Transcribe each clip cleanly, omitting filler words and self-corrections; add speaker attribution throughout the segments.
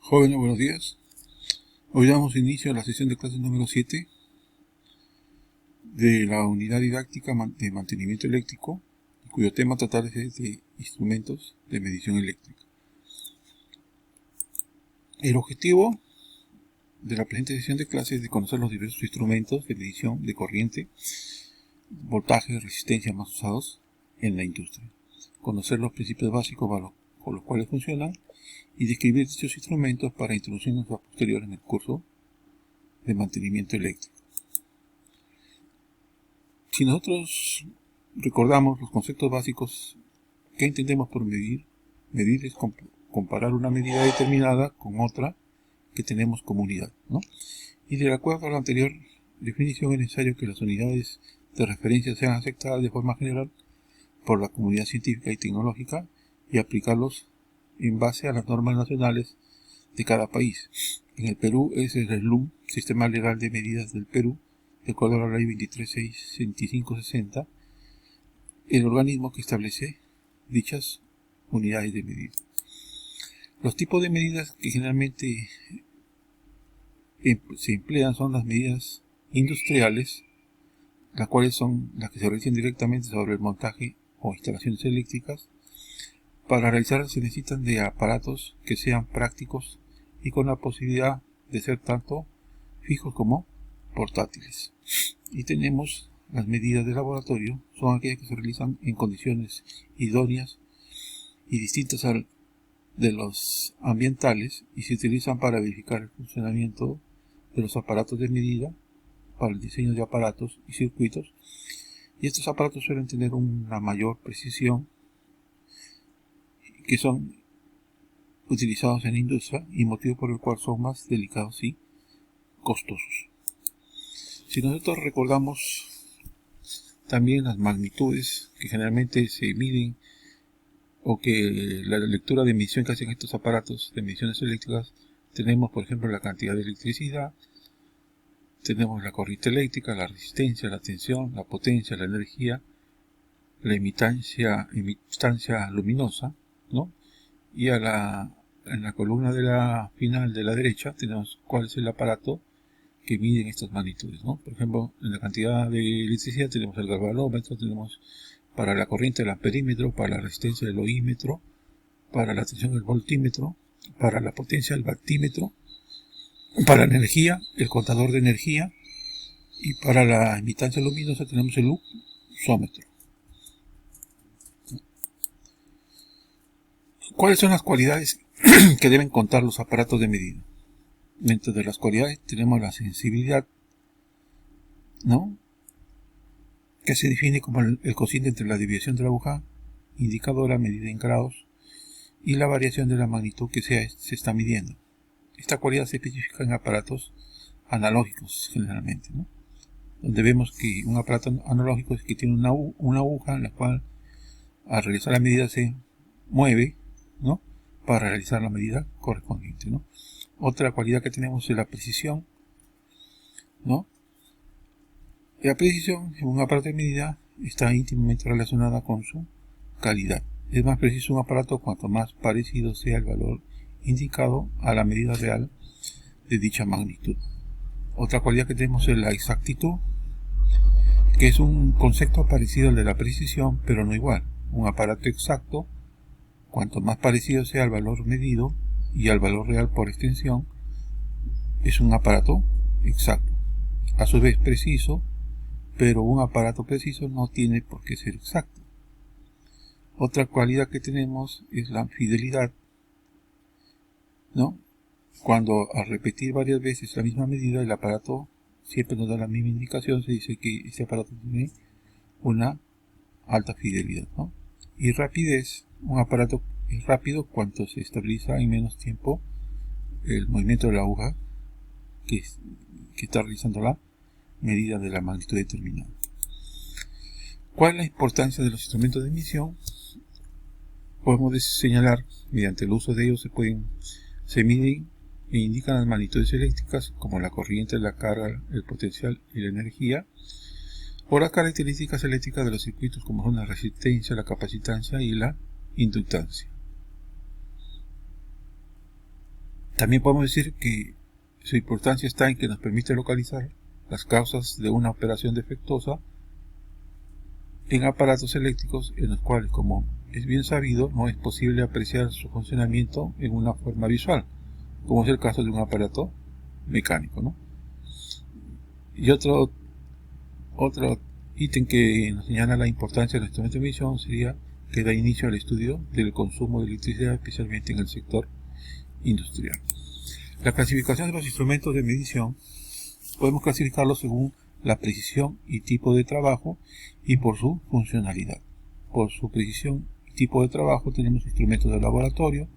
Speaker 1: Jóvenes, buenos días. Hoy damos inicio a la sesión de clase número 7 de la unidad didáctica de mantenimiento eléctrico, cuyo tema tratar es de instrumentos de medición eléctrica. El objetivo de la presente sesión de clase es de conocer los diversos instrumentos de medición de corriente, voltaje y resistencia más usados en la industria, conocer los principios básicos con los cuales funcionan y describir dichos instrumentos para introducirnos a posterior en el curso de mantenimiento eléctrico. Si nosotros recordamos los conceptos básicos, ¿qué entendemos por medir? Medir es comparar una medida determinada con otra que tenemos como unidad, ¿no? Y de acuerdo a la anterior definición es necesario que las unidades de referencia sean aceptadas de forma general por la comunidad científica y tecnológica y aplicarlos en base a las normas nacionales de cada país. En el Perú es el SLUM, Sistema Legal de Medidas del Perú, de acuerdo a la ley 23.625/60, el organismo que establece dichas unidades de medida. Los tipos de medidas que generalmente se emplean son las medidas industriales, las cuales son las que se realizan directamente sobre el montaje o instalaciones eléctricas. Para realizarlas se necesitan de aparatos que sean prácticos y con la posibilidad de ser tanto fijos como portátiles. Y tenemos las medidas de laboratorio, son aquellas que se realizan en condiciones idóneas y distintas de los ambientales y se utilizan para verificar el funcionamiento de los aparatos de medida, para el diseño de aparatos y circuitos, y estos aparatos suelen tener una mayor precisión, que son utilizados en la industria y motivo por el cual son más delicados y costosos. Si nosotros recordamos también las magnitudes que generalmente se miden o que la lectura de medición que hacen estos aparatos de mediciones eléctricas, tenemos por ejemplo la cantidad de electricidad, tenemos la corriente eléctrica, la resistencia, la tensión, la potencia, la energía, la emitancia luminosa, ¿no? Y en la columna de la final de la derecha tenemos cuál es el aparato que miden estas magnitudes, ¿no? Por ejemplo, en la cantidad de electricidad tenemos el galvanómetro, tenemos para la corriente el amperímetro, para la resistencia el ohímetro, para la tensión el voltímetro, para la potencia el watímetro, para la energía el contador de energía y para la emitancia luminosa tenemos el luzómetro. ¿Cuáles son las cualidades que deben contar los aparatos de medida? Dentro de las cualidades tenemos la sensibilidad, ¿no?, que se define como el cociente entre la desviación de la aguja indicadora medida en grados y la variación de la magnitud que se está midiendo. Esta cualidad se especifica en aparatos analógicos generalmente, ¿no?, donde vemos que un aparato analógico es que tiene una aguja en la cual al realizar la medida se mueve, ¿no?, para realizar la medida correspondiente, ¿no? Otra cualidad que tenemos es la precisión, ¿no? La precisión en un aparato de medida está íntimamente relacionada con su calidad. Es más preciso un aparato cuanto más parecido sea el valor indicado a la medida real de dicha magnitud. Otra cualidad que tenemos es la exactitud, que es un concepto parecido al de la precisión, pero no igual. Un aparato exacto, cuanto más parecido sea el valor medido y al valor real por extensión, es un aparato exacto. A su vez preciso, pero un aparato preciso no tiene por qué ser exacto. Otra cualidad que tenemos es la fidelidad, ¿no? Cuando al repetir varias veces la misma medida, el aparato siempre nos da la misma indicación, se dice que este aparato tiene una alta fidelidad, ¿no? Y rapidez, un aparato es rápido cuanto se estabiliza en menos tiempo el movimiento de la aguja que está realizando la medida de la magnitud determinada. ¿Cuál es la importancia de los instrumentos de medición? Podemos señalar, mediante el uso de ellos se miden e indican las magnitudes eléctricas como la corriente, la carga, el potencial y la energía, o las características eléctricas de los circuitos como son la resistencia, la capacitancia y la inductancia. También podemos decir que su importancia está en que nos permite localizar las causas de una operación defectuosa en aparatos eléctricos en los cuales, como es bien sabido, no es posible apreciar su funcionamiento en una forma visual, como es el caso de un aparato mecánico, ¿no? Y otro ítem que nos señala la importancia del instrumento de medición sería que da inicio al estudio del consumo de electricidad, especialmente en el sector industrial. La clasificación de los instrumentos de medición podemos clasificarlos según la precisión y tipo de trabajo y por su funcionalidad. Por su precisión y tipo de trabajo tenemos instrumentos de laboratorio,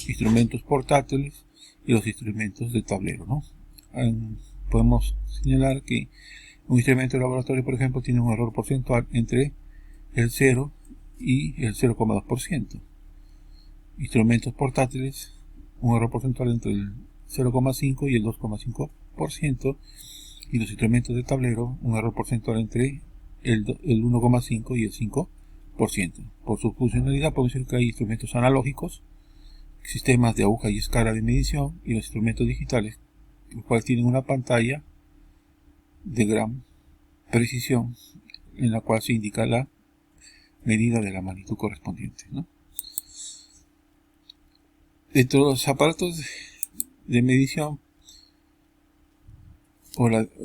Speaker 1: instrumentos portátiles y los instrumentos de tablero, ¿no? Podemos señalar que un instrumento de laboratorio, por ejemplo, tiene un error porcentual entre el 0 y el 0,2%. Instrumentos portátiles, un error porcentual entre el 0,5 y el 2,5%. Y los instrumentos de tablero, un error porcentual entre el 1,5 y el 5%. Por su funcionalidad podemos decir que hay instrumentos analógicos, sistemas de aguja y escala de medición, y los instrumentos digitales, los cuales tienen una pantalla de gran precisión en la cual se indica la medida de la magnitud correspondiente, ¿no? Dentro de los aparatos de medición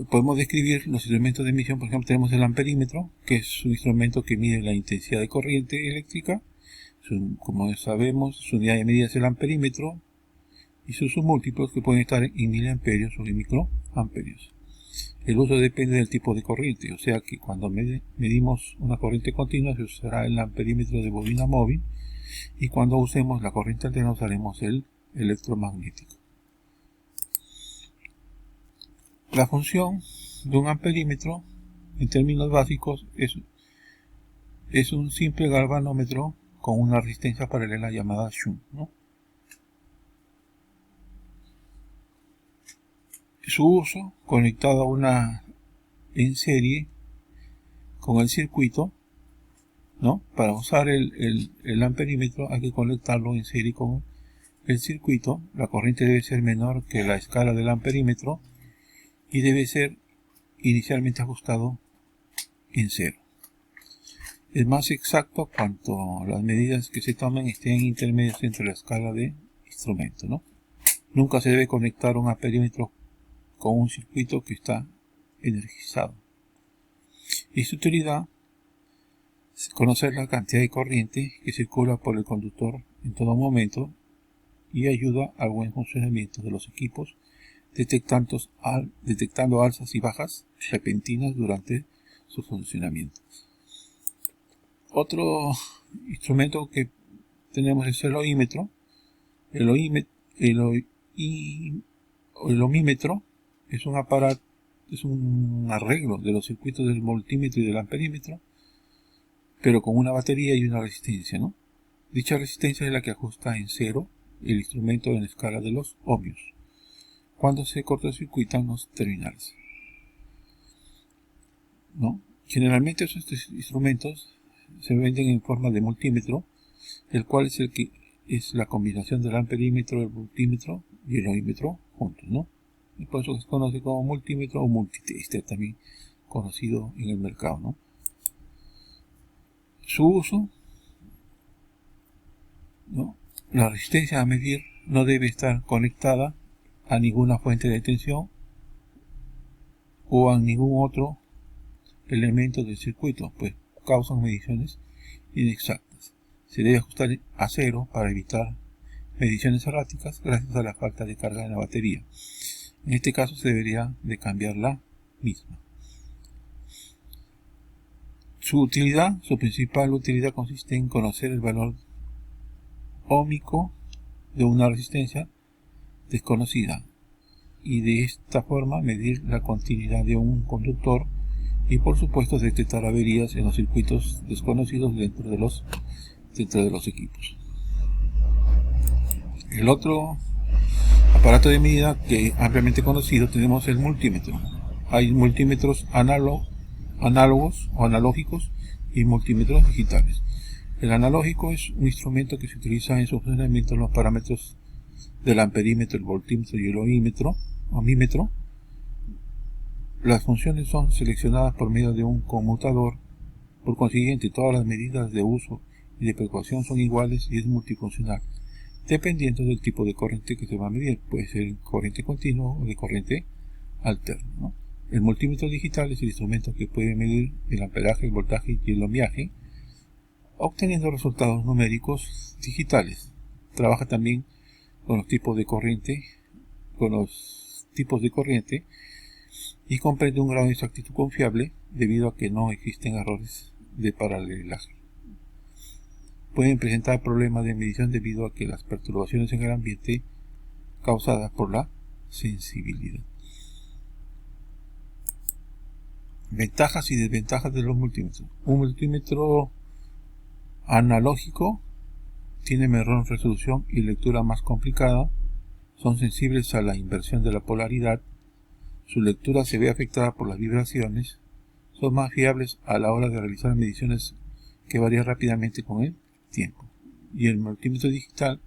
Speaker 1: podemos describir los instrumentos de medición. Por ejemplo, tenemos el amperímetro, que es un instrumento que mide la intensidad de corriente eléctrica. Como sabemos, su unidad de medida es el amperímetro y sus submúltiplos, que pueden estar en miliamperios o en microamperios. El uso depende del tipo de corriente, o sea que cuando medimos una corriente continua se usará el amperímetro de bobina móvil, y cuando usemos la corriente alterna usaremos el electromagnético. La función de un amperímetro, en términos básicos, es un simple galvanómetro con una resistencia paralela llamada shunt, ¿no? Su uso, conectado en serie con el circuito, ¿no? Para usar el amperímetro hay que conectarlo en serie con el circuito. La corriente debe ser menor que la escala del amperímetro y debe ser inicialmente ajustado en 0. Es más exacto cuanto las medidas que se tomen estén intermedias entre la escala de instrumento, ¿no? Nunca se debe conectar un amperímetro con un circuito que está energizado. Y su utilidad es conocer la cantidad de corriente que circula por el conductor en todo momento y ayuda al buen funcionamiento de los equipos, detectando alzas y bajas repentinas durante su funcionamiento. Otro instrumento que tenemos es el oímetro. El ohmímetro es un aparato, es un arreglo de los circuitos del multímetro y del amperímetro, pero con una batería y una resistencia, ¿no? Dicha resistencia es la que ajusta en 0 el instrumento en la escala de los ohmios cuando se cortocircuitan los terminales, ¿no? Generalmente estos instrumentos se venden en forma de multímetro, el cual es la combinación del amperímetro, el multímetro y el ohmímetro juntos, ¿no? Y por eso se conoce como multímetro o multitester, también conocido en el mercado, ¿no? Su uso, ¿no? La resistencia a medir no debe estar conectada a ninguna fuente de tensión o a ningún otro elemento del circuito, pues causan mediciones inexactas. Se debe ajustar a 0 para evitar mediciones erráticas gracias a la falta de carga en la batería. En este caso se debería de cambiar la misma. Su principal utilidad consiste en conocer el valor óhmico de una resistencia desconocida y de esta forma medir la continuidad de un conductor y por supuesto detectar averías en los circuitos desconocidos dentro de los equipos. El otro aparato de medida que ampliamente conocido tenemos el multímetro. Hay multímetros análogos o analógicos y multímetros digitales. El analógico es un instrumento que se utiliza en su funcionamiento en los parámetros del amperímetro, el voltímetro y el ohmímetro. Las funciones son seleccionadas por medio de un conmutador. Por consiguiente, todas las medidas de uso y de precaución son iguales y es multifuncional, dependiendo del tipo de corriente que se va a medir. Puede ser corriente continua o de corriente alterna, ¿no? El multímetro digital es el instrumento que puede medir el amperaje, el voltaje y el ohmiaje, obteniendo resultados numéricos digitales. Trabaja también con los tipos de corriente, y comprende un grado de exactitud confiable debido a que no existen errores de paralelaje. Pueden presentar problemas de medición debido a que las perturbaciones en el ambiente causadas por la sensibilidad. Ventajas y desventajas de los multímetros. Un multímetro analógico tiene menor resolución y lectura más complicada, son sensibles a la inversión de la polaridad, su lectura se ve afectada por las vibraciones, son más fiables a la hora de realizar mediciones que varían rápidamente con el tiempo. Y el multímetro digital,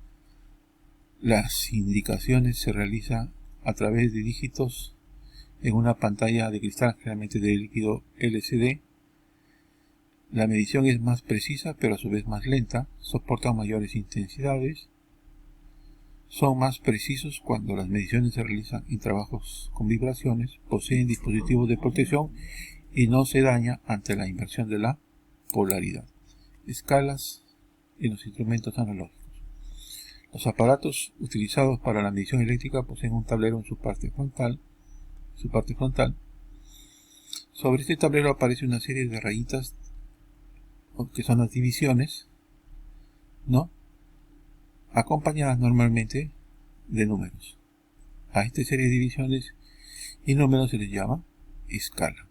Speaker 1: las indicaciones se realizan a través de dígitos en una pantalla de cristal, generalmente de líquido LCD. La medición es más precisa, pero a su vez más lenta, soportan mayores intensidades, son más precisos cuando las mediciones se realizan en trabajos con vibraciones, poseen dispositivos de protección y no se daña ante la inversión de la polaridad. Escalas en los instrumentos analógicos. Los aparatos utilizados para la medición eléctrica poseen un tablero en su parte frontal. Sobre este tablero aparece una serie de rayitas que son las divisiones, ¿no?, acompañadas normalmente de números. A esta serie de divisiones y números se les llama escala,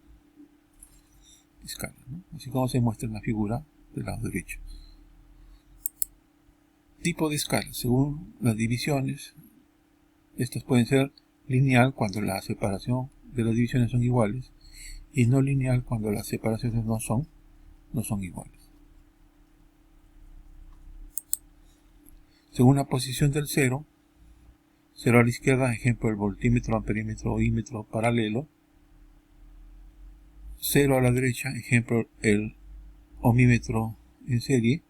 Speaker 1: ¿no?, así como se muestra en la figura del lado derecho. Tipo de escala. Según las divisiones, estas pueden ser lineal cuando la separación de las divisiones son iguales y no lineal cuando las separaciones no son iguales. Según la posición del 0 a la izquierda, ejemplo el voltímetro, amperímetro, ohmímetro paralelo. 0 a la derecha, ejemplo el ohmímetro en serie.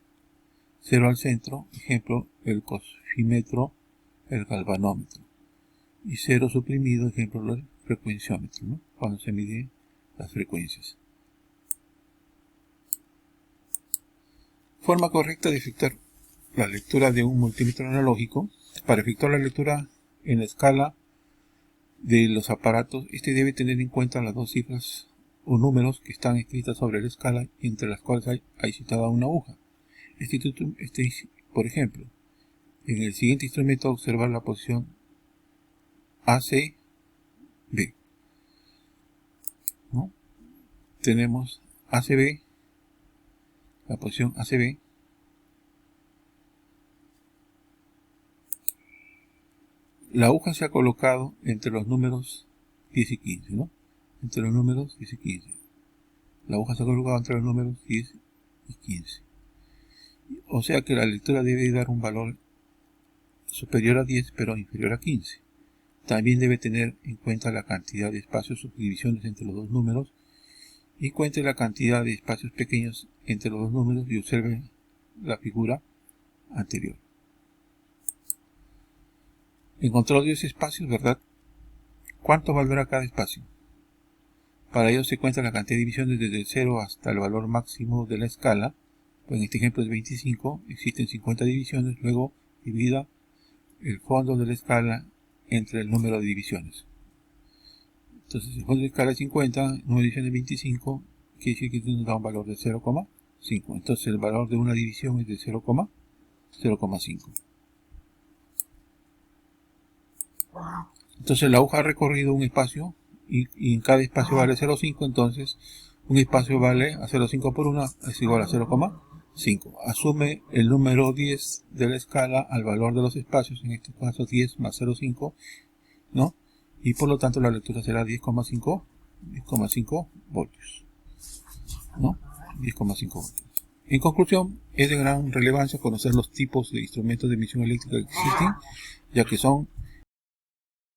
Speaker 1: 0 al centro, ejemplo el cosfímetro, el galvanómetro. Y 0 suprimido, ejemplo el frecuenciómetro, ¿no?, cuando se miden las frecuencias. Forma correcta de efectuar la lectura de un multímetro analógico. Para efectuar la lectura en la escala de los aparatos, este debe tener en cuenta las dos cifras o números que están escritas sobre la escala, entre las cuales hay citada una aguja. Por ejemplo, en el siguiente instrumento observar la posición ACB, ¿no? Tenemos ACB, la posición ACB. La aguja se ha colocado entre los números 10 y 15, ¿no? Entre los números 10 y 15. La aguja se ha colocado entre los números 10 y 15. O sea que la lectura debe dar un valor superior a 10 pero inferior a 15. También debe tener en cuenta la cantidad de espacios subdivisiones entre los dos números y cuente la cantidad de espacios pequeños entre los dos números y observe la figura anterior. Encontró 10 espacios, ¿verdad? ¿Cuánto valdrá cada espacio? Para ello se cuenta la cantidad de divisiones desde el 0 hasta el valor máximo de la escala. Pues en este ejemplo es 25, existen 50 divisiones, luego divida el fondo de la escala entre el número de divisiones. Entonces el fondo de la escala es 50, 9 divisiones 25, quiere decir que nos da un valor de 0,5. Entonces el valor de una división es de 0,5. Entonces la aguja ha recorrido un espacio y en cada espacio vale 0,5, entonces un espacio vale a 0,5 por 1 es igual a 0,5. Asume el número 10 de la escala al valor de los espacios, en este caso 10 más 0,5, ¿no? Y por lo tanto la lectura será 10,5 voltios, ¿no? 10,5 voltios. En conclusión, es de gran relevancia conocer los tipos de instrumentos de emisión eléctrica que existen, ya que son